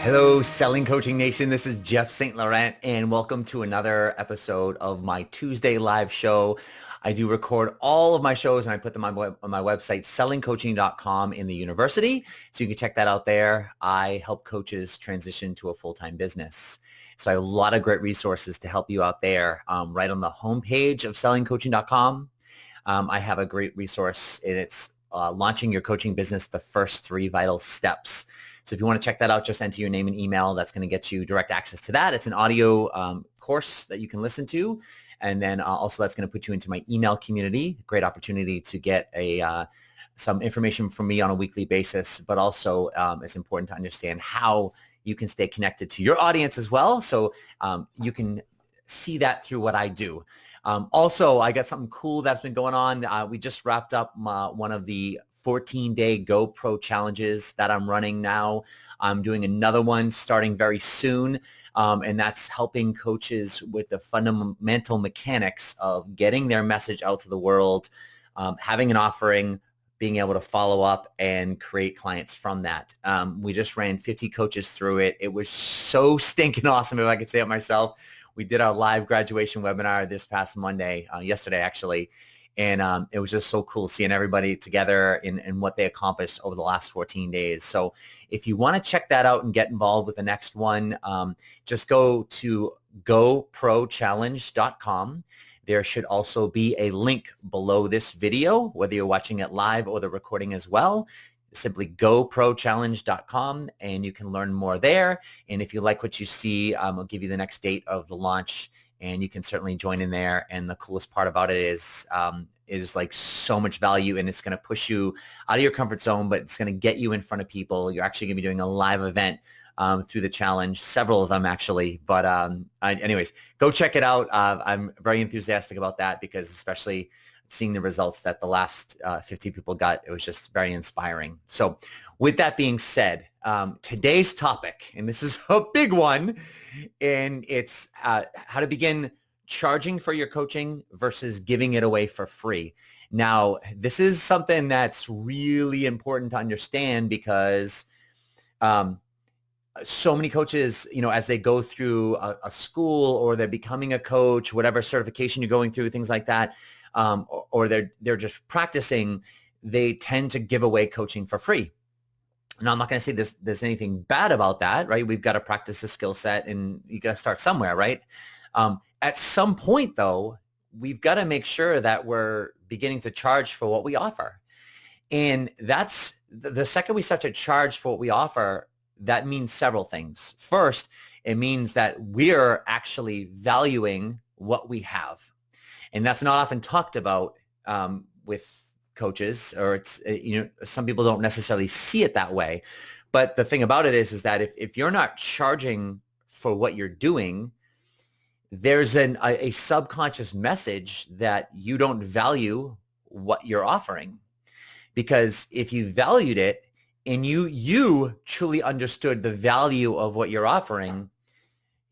Hello, Selling Coaching Nation. This is Jeff St Laurent, and welcome to another episode of my Tuesday live show. I do record all of my shows and I put them on my website, sellingcoaching.com, in the university. So you can check that out there. I help coaches transition to a full-time business. So I have a lot of great resources to help you out there. Right on the homepage of sellingcoaching.com, I have a great resource, and it's launching your coaching business, the first 3 vital steps. So if you want to check that out, just enter your name and email. That's going to get you direct access to that. It's an audio course that you can listen to. And then also that's going to put you into my email community. Great opportunity to get some information from me on a weekly basis. But also it's important to understand how you can stay connected to your audience as well. So you can see that through what I do. Also, I got something cool that's been going on. We just wrapped up one of the 14-day GoPro challenges that I'm running now. I'm doing another one starting very soon, and that's helping coaches with the fundamental mechanics of getting their message out to the world, having an offering, being able to follow up and create clients from that. We just ran 50 coaches through it. It was so stinking awesome, if I could say it myself. We did our live graduation webinar this past Monday, yesterday actually. And it was just so cool seeing everybody together in what they accomplished over the last 14 days. So if you want to check that out and get involved with the next one, just go to goprochallenge.com. There should also be a link below this video, whether you're watching it live or the recording as well. Simply goprochallenge.com, and you can learn more there. And if you like what you see, I'll give you the next date of the launch, and you can certainly join in there. And the coolest part about it is like so much value, and it's going to push you out of your comfort zone, but it's going to get you in front of people. You're actually going to be doing a live event through the challenge, several of them actually. But anyways, go check it out. I'm very enthusiastic about that because especially seeing the results that the last 50 people got, it was just very inspiring. So with that being said, today's topic, and this is a big one, and it's how to begin charging for your coaching versus giving it away for free. Now, this is something that's really important to understand because so many coaches, as they go through a school or they're becoming a coach, whatever certification you're going through, things like that, or they're just practicing, they tend to give away coaching for free. Now, I'm not going to say there's anything bad about that, right? We've got to practice the skill set, and you got to start somewhere, right? At some point, though, we've got to make sure that we're beginning to charge for what we offer. And that's the second we start to charge for what we offer, that means several things. First, it means that we're actually valuing what we have. And that's not often talked about with coaches, or it's, some people don't necessarily see it that way. But the thing about it is that if you're not charging for what you're doing, there's a subconscious message that you don't value what you're offering. Because if you valued it and you truly understood the value of what you're offering,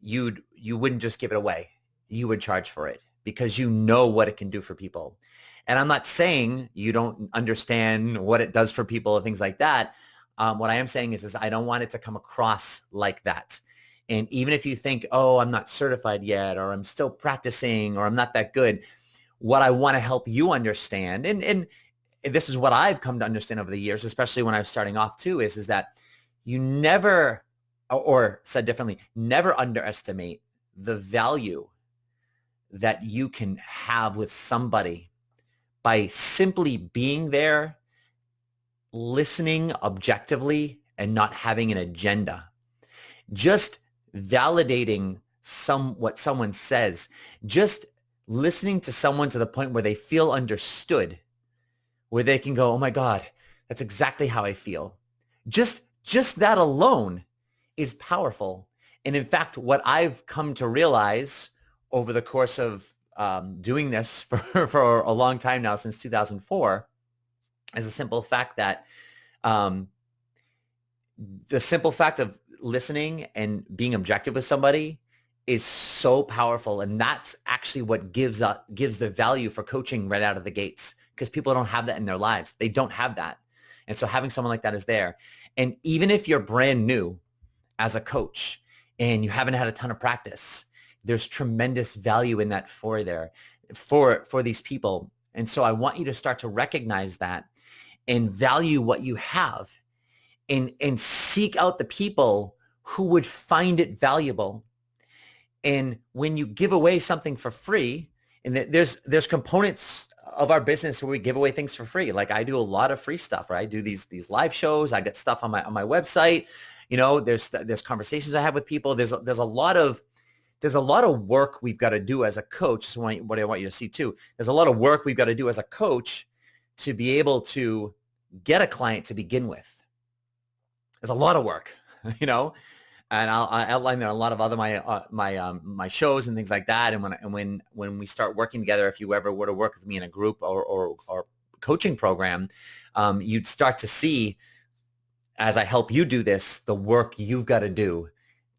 you wouldn't just give it away. You would charge for it because you know what it can do for people. And I'm not saying you don't understand what it does for people and things like that. What I am saying is I don't want it to come across like that. And even if you think, oh, I'm not certified yet, or I'm still practicing, or I'm not that good, what I want to help you understand, and this is what I've come to understand over the years, especially when I was starting off too, is that you never, or said differently, never underestimate the value that you can have with somebody by simply being there, listening objectively, and not having an agenda. Just validating what someone says, just listening to someone to the point where they feel understood, where they can go, oh my God, that's exactly how I feel. Just that alone is powerful. And in fact, what I've come to realize over the course of doing this for a long time now, since 2004, is a simple fact that the simple fact of listening and being objective with somebody is so powerful. And that's actually what gives the value for coaching right out of the gates, because people don't have that in their lives. They don't have that. And so having someone like that is there. And even if you're brand new as a coach and you haven't had a ton of practice, there's tremendous value in that for these people. And so I want you to start to recognize that and value what you have, and seek out the people who would find it valuable. And when you give away something for free, and there's components of our business where we give away things for free. Like I do a lot of free stuff, right? I do these live shows. I get stuff on my website. There's conversations I have with people. There's a lot of work we've got to do as a coach. This is what I want you to see too. There's a lot of work we've got to do as a coach to be able to get a client to begin with. There's a lot of work, and I'll outline that a lot of other my shows and things like that. And when we start working together, if you ever were to work with me in a group or coaching program, you'd start to see, as I help you do this, the work you've got to do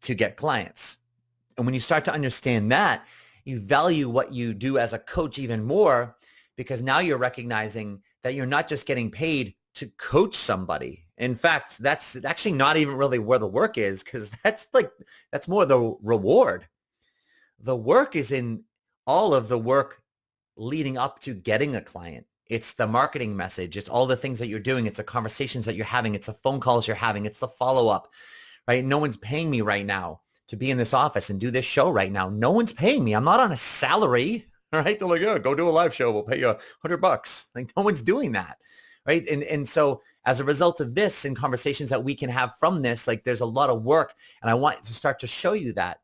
to get clients. And when you start to understand that, you value what you do as a coach even more, because now you're recognizing that you're not just getting paid to coach somebody. In fact, that's actually not even really where the work is, because that's more the reward. The work is in all of the work leading up to getting a client. It's the marketing message. It's all the things that you're doing. It's the conversations that you're having. It's the phone calls you're having. It's the follow-up, right? No one's paying me right now to be in this office and do this show right now. No one's paying me. I'm not on a salary, right? They're like, yeah, go do a live show. We'll pay you $100. Like, no one's doing that, right? And so as a result of this and conversations that we can have from this, like there's a lot of work, and I want to start to show you that.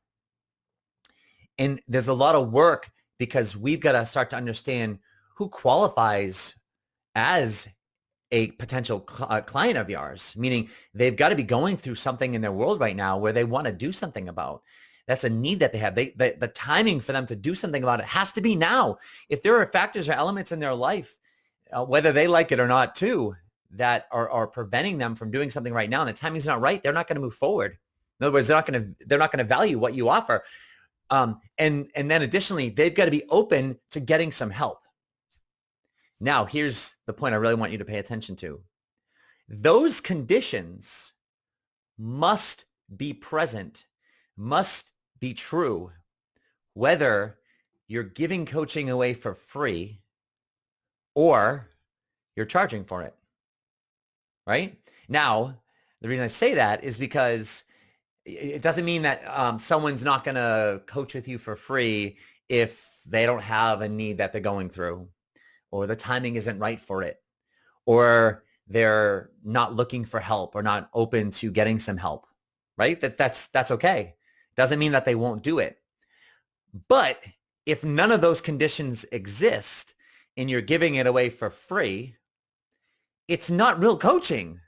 And there's a lot of work because we've got to start to understand who qualifies as a potential client of yours, meaning they've got to be going through something in their world right now where they want to do something about. That's a need that they have. The timing for them to do something about it has to be now. If there are factors or elements in their life, whether they like it or not too, that are preventing them from doing something right now, and the timing's not right, they're not going to move forward. In other words, they're not going to value what you offer. And then additionally, they've got to be open to getting some help. Now, here's the point I really want you to pay attention to. Those conditions must be present, must be true, whether you're giving coaching away for free or you're charging for it, right? Now, the reason I say that is because it doesn't mean that someone's not going to coach with you for free if they don't have a need that they're going through, or the timing isn't right for it, or they're not looking for help or not open to getting some help, right? That's okay. Doesn't mean that they won't do it. But if none of those conditions exist and you're giving it away for free, it's not real coaching.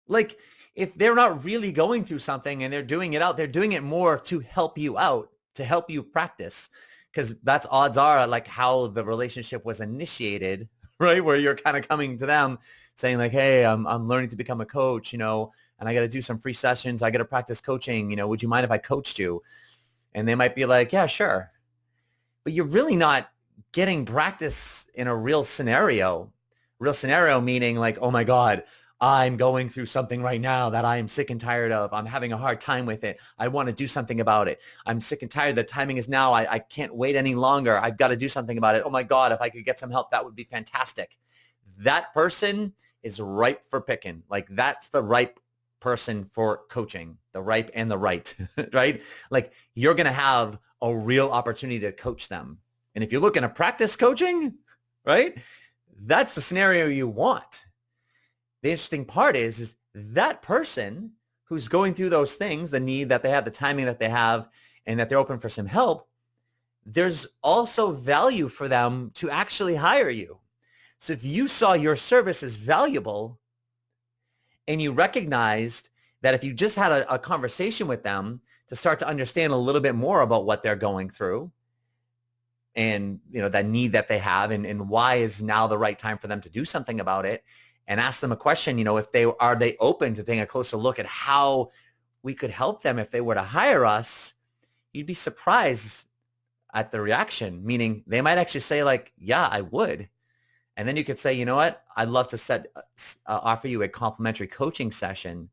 Like, if they're not really going through something and they're doing it more to help you out, to help you practice. Because that's odds are like how the relationship was initiated, right? Where you're kind of coming to them saying like, hey, I'm learning to become a coach, and I got to do some free sessions. I got to practice coaching. Would you mind if I coached you? And they might be like, yeah, sure. But you're really not getting practice in a real scenario. Real scenario meaning like, oh my God, I'm going through something right now that I am sick and tired of. I'm having a hard time with it. I want to do something about it. I'm sick and tired. The timing is now. I can't wait any longer. I've got to do something about it. Oh my God, if I could get some help, that would be fantastic. That person is ripe for picking. Like, that's the ripe person for coaching, the ripe and the right, right? Like, you're going to have a real opportunity to coach them. And if you're looking to practice coaching, right, that's the scenario you want. The interesting part is that person who's going through those things, the need that they have, the timing that they have, and that they're open for some help, there's also value for them to actually hire you. So if you saw your service as valuable and you recognized that if you just had a conversation with them to start to understand a little bit more about what they're going through and that need that they have, and why is now the right time for them to do something about it, and ask them a question, if they open to taking a closer look at how we could help them if they were to hire us, you'd be surprised at the reaction, meaning they might actually say like, yeah, I would. And then you could say, you know what, I'd love to offer you a complimentary coaching session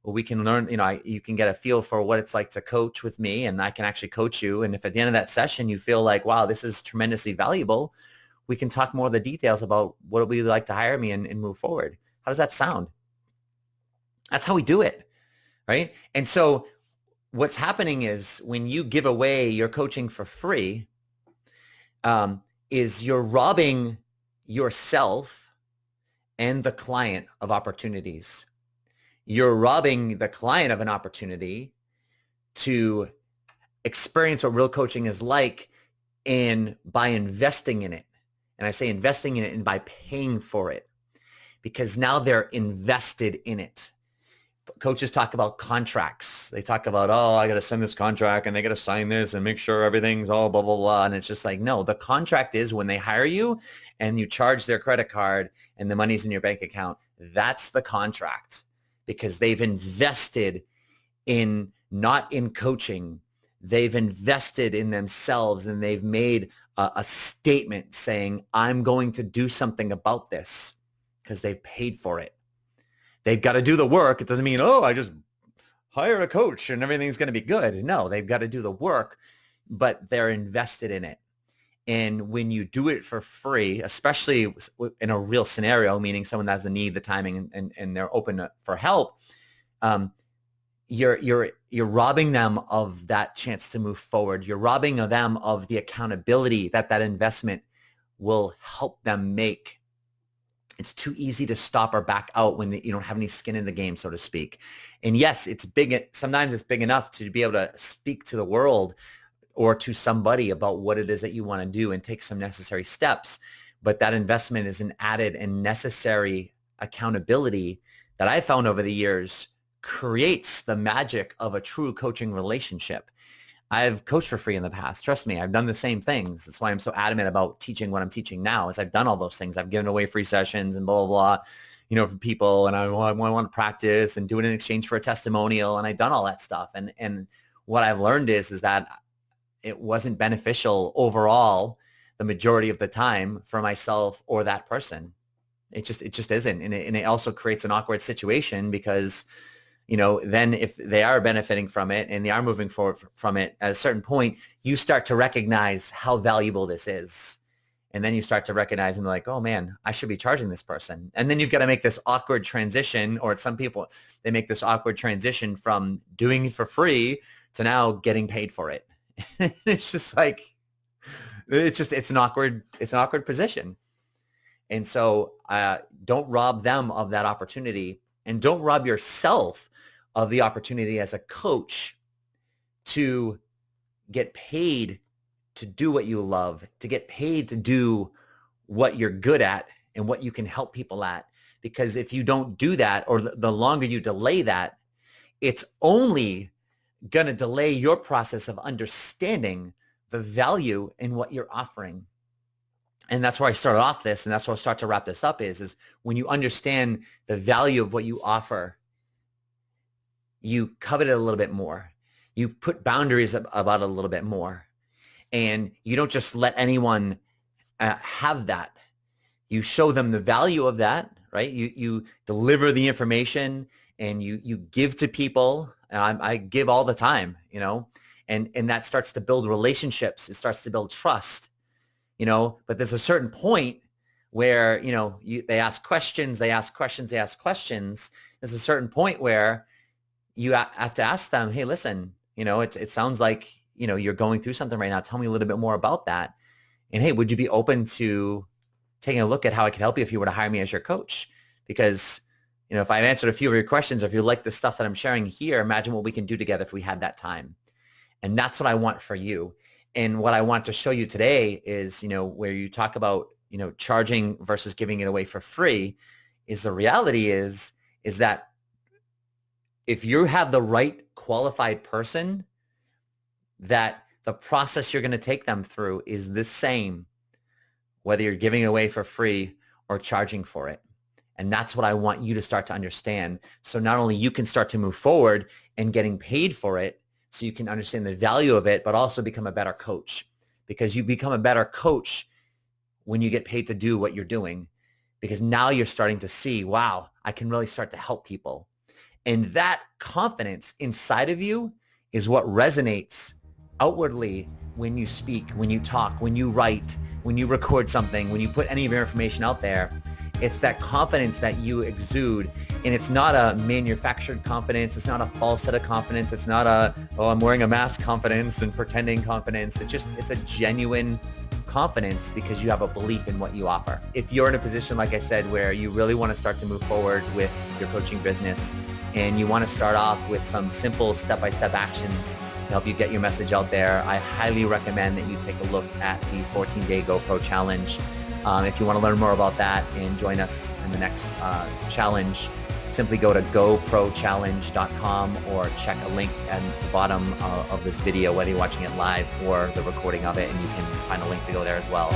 where we can learn, you can get a feel for what it's like to coach with me, and I can actually coach you. And if at the end of that session you feel like, wow, this is tremendously valuable, we can talk more of the details about what it would be like to hire me and move forward. How does that sound? That's how we do it, right? And so what's happening is when you give away your coaching for free, is you're robbing yourself and the client of opportunities. You're robbing the client of an opportunity to experience what real coaching is like by investing in it. And I say investing in it and by paying for it, because now they're invested in it. Coaches talk about contracts. They talk about, oh, I got to send this contract and they got to sign this and make sure everything's all blah, blah, blah. And it's just like, no, the contract is when they hire you and you charge their credit card and the money's in your bank account. That's the contract, because they've invested not in coaching. They've invested in themselves, and they've made a statement saying, I'm going to do something about this, because they've paid for it. They've got to do the work. It doesn't mean, oh, I just hire a coach and everything's going to be good. No, they've got to do the work, but they're invested in it. And when you do it for free, especially in a real scenario, meaning someone that has the need, the timing, and they're open for help, you're robbing them of that chance to move forward. You're robbing them of the accountability that investment will help them make. It's too easy to stop or back out when you don't have any skin in the game, so to speak. And yes, it's big. Sometimes it's big enough to be able to speak to the world or to somebody about what it is that you want to do and take some necessary steps. But that investment is an added and necessary accountability that I found over the years creates the magic of a true coaching relationship. I've coached for free in the past. Trust me, I've done the same things. That's why I'm so adamant about teaching what I'm teaching now, is I've done all those things. I've given away free sessions and blah, blah, blah, for people. And I want to practice and do it in exchange for a testimonial. And I've done all that stuff. And what I've learned is that it wasn't beneficial overall the majority of the time for myself or that person. It just isn't. And it also creates an awkward situation, because then if they are benefiting from it and they are moving forward from it, at a certain point, you start to recognize how valuable this is. And then you start to recognize and be like, oh man, I should be charging this person. And then you've got to make this awkward transition, or some people, they make this awkward transition from doing it for free to now getting paid for it. It's just like, it's an awkward position. And so don't rob them of that opportunity, and don't rob yourself of the opportunity as a coach to get paid to do what you love, to get paid to do what you're good at and what you can help people at. Because if you don't do that, or the longer you delay that, it's only going to delay your process of understanding the value in what you're offering. And that's where I started off this, and that's where I'll start to wrap this up is when you understand the value of what you offer, you covet it a little bit more. You put boundaries about it a little bit more. And you don't just let anyone have that. You show them the value of that, right? You deliver the information, and you give to people. I give all the time, and that starts to build relationships. It starts to build trust. But there's a certain point where, they ask questions. There's a certain point where you have to ask them, hey, listen, it sounds like, you're going through something right now. Tell me a little bit more about that. And hey, would you be open to taking a look at how I could help you if you were to hire me as your coach? Because, if I've answered a few of your questions, or if you like the stuff that I'm sharing here, imagine what we can do together if we had that time. And that's what I want for you. And what I want to show you today is, where you talk about, charging versus giving it away for free, is the reality is that if you have the right qualified person, that the process you're going to take them through is the same, whether you're giving it away for free or charging for it. And that's what I want you to start to understand. So not only you can start to move forward and getting paid for it, so you can understand the value of it, but also become a better coach. Because you become a better coach when you get paid to do what you're doing, because now you're starting to see, wow, I can really start to help people. And that confidence inside of you is what resonates outwardly when you speak, when you talk, when you write, when you record something, when you put any of your information out there. It's that confidence that you exude. And it's not a manufactured confidence. It's not a false set of confidence. It's not a, oh, I'm wearing a mask confidence and pretending confidence. It's a genuine confidence because you have a belief in what you offer. If you're in a position, like I said, where you really want to start to move forward with your coaching business and you want to start off with some simple step-by-step actions to help you get your message out there, I highly recommend that you take a look at the 14-Day GoPro Challenge. If you want to learn more about that and join us in the next challenge, simply go to goprochallenge.com or check a link at the bottom of this video, whether you're watching it live or the recording of it, and you can find a link to go there as well.